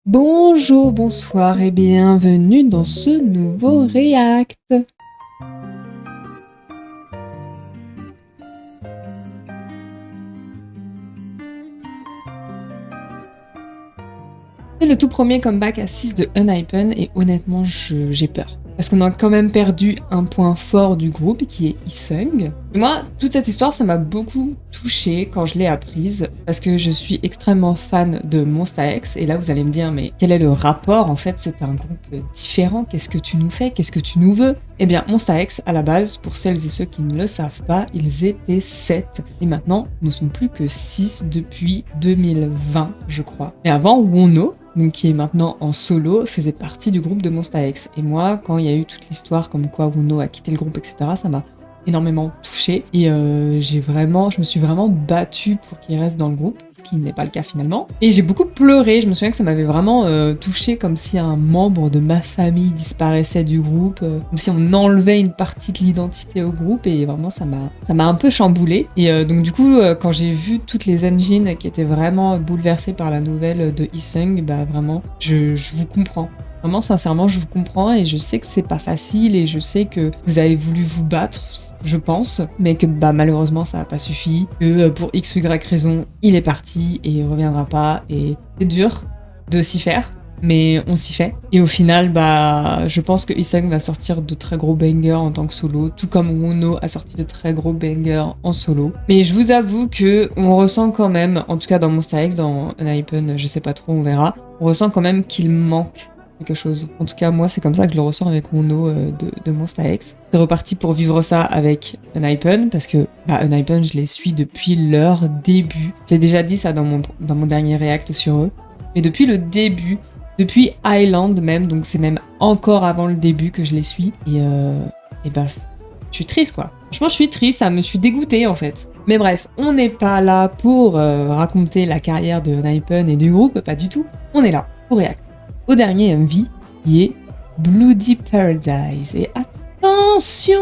Bonjour, bonsoir et bienvenue dans ce nouveau React. C'est le tout premier comeback à 6 de Unhypen et honnêtement j'ai peur. Parce qu'on a quand même perdu un point fort du groupe qui est Isung. Et moi, toute cette histoire, ça m'a beaucoup touchée quand je l'ai apprise, parce que je suis extrêmement fan de Monsta X, et là vous allez me dire, mais quel est le rapport? En fait, c'est un groupe différent, qu'est-ce que tu nous fais? Qu'est-ce que tu nous veux? Eh bien, Monsta X, à la base, pour celles et ceux qui ne le savent pas, ils étaient 7, et maintenant, nous ne sommes plus que 6 depuis 2020, je crois. Mais avant, Wono, donc qui est maintenant en solo, faisait partie du groupe de Monsta X. Et moi, quand il y a eu toute l'histoire comme quoi Wono a quitté le groupe, etc., ça m'a énormément touchée. Et je me suis vraiment battue pour qu'il reste dans le groupe, ce qui n'est pas le cas finalement. Et j'ai beaucoup pleuré, je me souviens que ça m'avait vraiment touchée, comme si un membre de ma famille disparaissait du groupe, comme si on enlevait une partie de l'identité au groupe, et vraiment ça m'a un peu chamboulée. Et donc du coup, quand j'ai vu toutes les engines qui étaient vraiment bouleversées par la nouvelle de Isung, bah vraiment, je vous comprends. Vraiment, sincèrement, je vous comprends et je sais que c'est pas facile et je sais que vous avez voulu vous battre, je pense, mais que bah malheureusement ça a pas suffi, que pour X ou Y raison, il est parti et il reviendra pas et c'est dur de s'y faire, mais on s'y fait. Et au final, bah je pense que Isung va sortir de très gros bangers en tant que solo, tout comme Wono a sorti de très gros bangers en solo. Mais je vous avoue que on ressent quand même, en tout cas dans Monsta X, dans Unhypen, je sais pas trop, on verra, on ressent quand même qu'il manque quelque chose. En tout cas, moi, c'est comme ça que je le ressens avec mon eau de Monsta X. C'est reparti pour vivre ça avec Unhypen, parce que Unhypen, je les suis depuis leur début. J'ai déjà dit ça dans mon dernier react sur eux. Mais depuis le début, depuis Island même, donc c'est même encore avant le début que je les suis. Et bah, je suis triste, quoi. Franchement, je suis triste, ça me suis dégoûtée, en fait. Mais bref, on n'est pas là pour raconter la carrière de Unhypen et du groupe, pas du tout. On est là pour react au dernier MV, qui est Bloody Paradise. Et attention.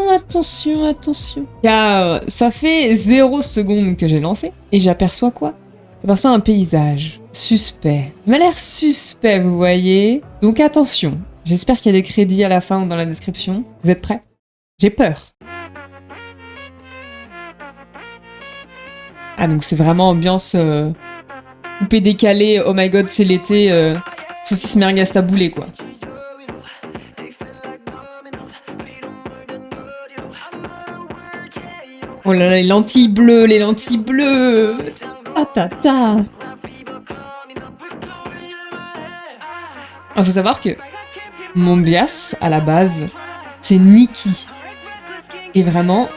Car ça fait 0 secondes que j'ai lancé, et j'aperçois quoi? J'aperçois un paysage suspect. Il m'a l'air suspect, vous voyez? Donc attention, j'espère qu'il y a des crédits à la fin ou dans la description. Vous êtes prêts? J'ai peur. Ah, donc c'est vraiment ambiance coupé décalé, oh my god, c'est l'été, saucisse merguez taboulé, quoi. Oh là là, les lentilles bleues. Ah ta ta. Il faut savoir que mon bias, à la base, c'est Nikki. Et vraiment,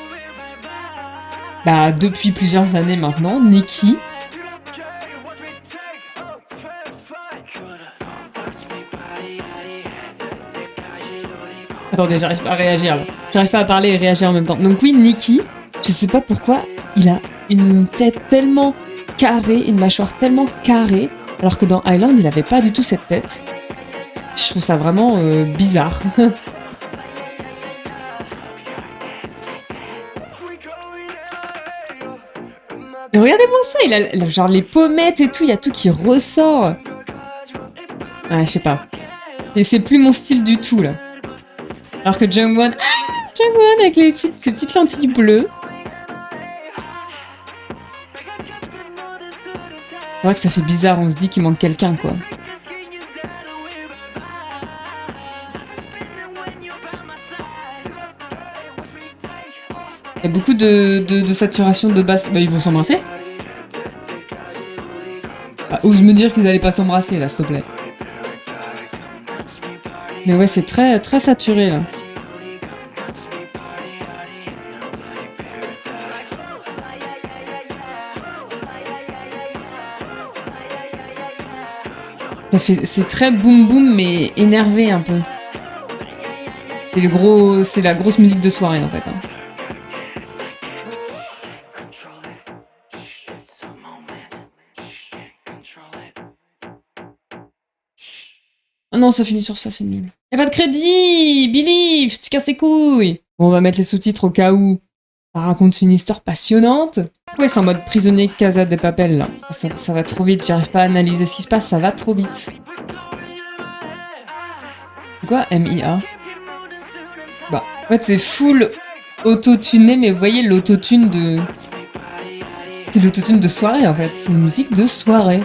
depuis plusieurs années maintenant, Nikki... Attendez, j'arrive pas à réagir là. J'arrive pas à parler et réagir en même temps. Donc oui, Nikki, je sais pas pourquoi, il a une tête tellement carrée, une mâchoire tellement carrée, alors que dans Island, il avait pas du tout cette tête. Je trouve ça vraiment bizarre. Mais regardez-moi ça, il a genre les pommettes et tout, il y a tout qui ressort. Ah, je sais pas. Et c'est plus mon style du tout là. Alors que Jungwon, Jungwon avec ces petites lentilles bleues. C'est vrai que ça fait bizarre, on se dit qu'il manque quelqu'un, quoi. Il y a beaucoup de saturation de basse. Bah, ils vont s'embrasser. Ose me dire qu'ils allaient pas s'embrasser, là, s'il te plaît. Mais ouais, c'est très, très saturé, là. C'est très boum boum, mais énervé un peu. C'est la grosse musique de soirée, en fait. Hein. Oh non, ça finit sur ça, c'est nul. Y'a pas de crédit! Believe! Tu casses les couilles! Bon, on va mettre les sous-titres au cas où. Ça raconte une histoire passionnante. Ouais, c'est en mode prisonnier Casa de Papel, là. Ça va trop vite, j'arrive pas à analyser ce qui se passe, ça va trop vite. C'est quoi MIA? Bah, en fait, c'est full auto-tuné, mais vous voyez l'autotune de... C'est l'autotune de soirée, en fait. C'est une musique de soirée.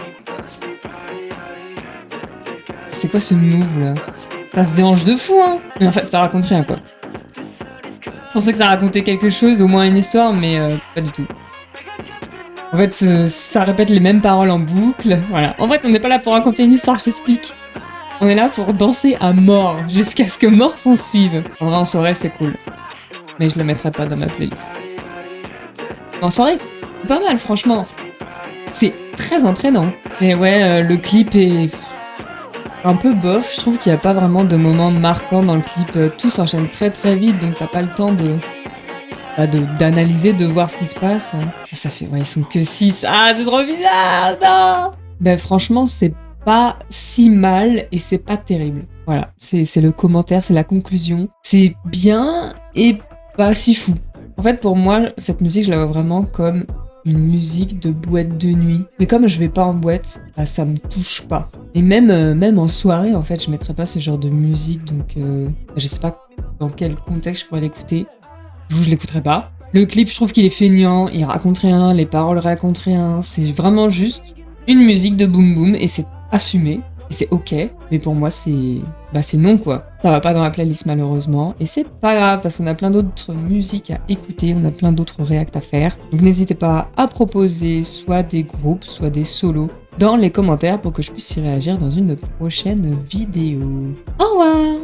C'est quoi ce move, là? Ça se dérange de fou, hein. Mais en fait, ça raconte rien, quoi. Je pensais que ça racontait quelque chose, au moins une histoire, mais pas du tout. En fait, ça répète les mêmes paroles en boucle. Voilà. En fait, on n'est pas là pour raconter une histoire, je t'explique. On est là pour danser à mort, jusqu'à ce que mort s'en suive. En vrai, en soirée, c'est cool. Mais je le mettrai pas dans ma playlist. En soirée, pas mal, franchement. C'est très entraînant. Mais ouais, le clip est un peu bof. Je trouve qu'il n'y a pas vraiment de moments marquants dans le clip. Tout s'enchaîne très très vite, donc t'as pas le temps d'analyser, de voir ce qui se passe. Ça fait, ouais, ils sont que 6. Ah, c'est trop bizarre, non. Ben franchement, c'est pas si mal et c'est pas terrible. Voilà, c'est le commentaire, c'est la conclusion. C'est bien et pas si fou. En fait, pour moi, cette musique, je la vois vraiment comme une musique de boîte de nuit. Mais comme je vais pas en boîte, bah, ça me touche pas. Et même en soirée, en fait, je mettrais pas ce genre de musique, donc je sais pas dans quel contexte je pourrais l'écouter. Je l'écouterai pas. Le clip, je trouve qu'il est feignant, il raconte rien, les paroles racontent rien. C'est vraiment juste une musique de boom boom et c'est assumé. Et c'est ok, mais pour moi c'est non quoi. Ça va pas dans la playlist malheureusement, et c'est pas grave parce qu'on a plein d'autres musiques à écouter, on a plein d'autres réacts à faire. Donc n'hésitez pas à proposer soit des groupes, soit des solos dans les commentaires pour que je puisse y réagir dans une prochaine vidéo. Au revoir!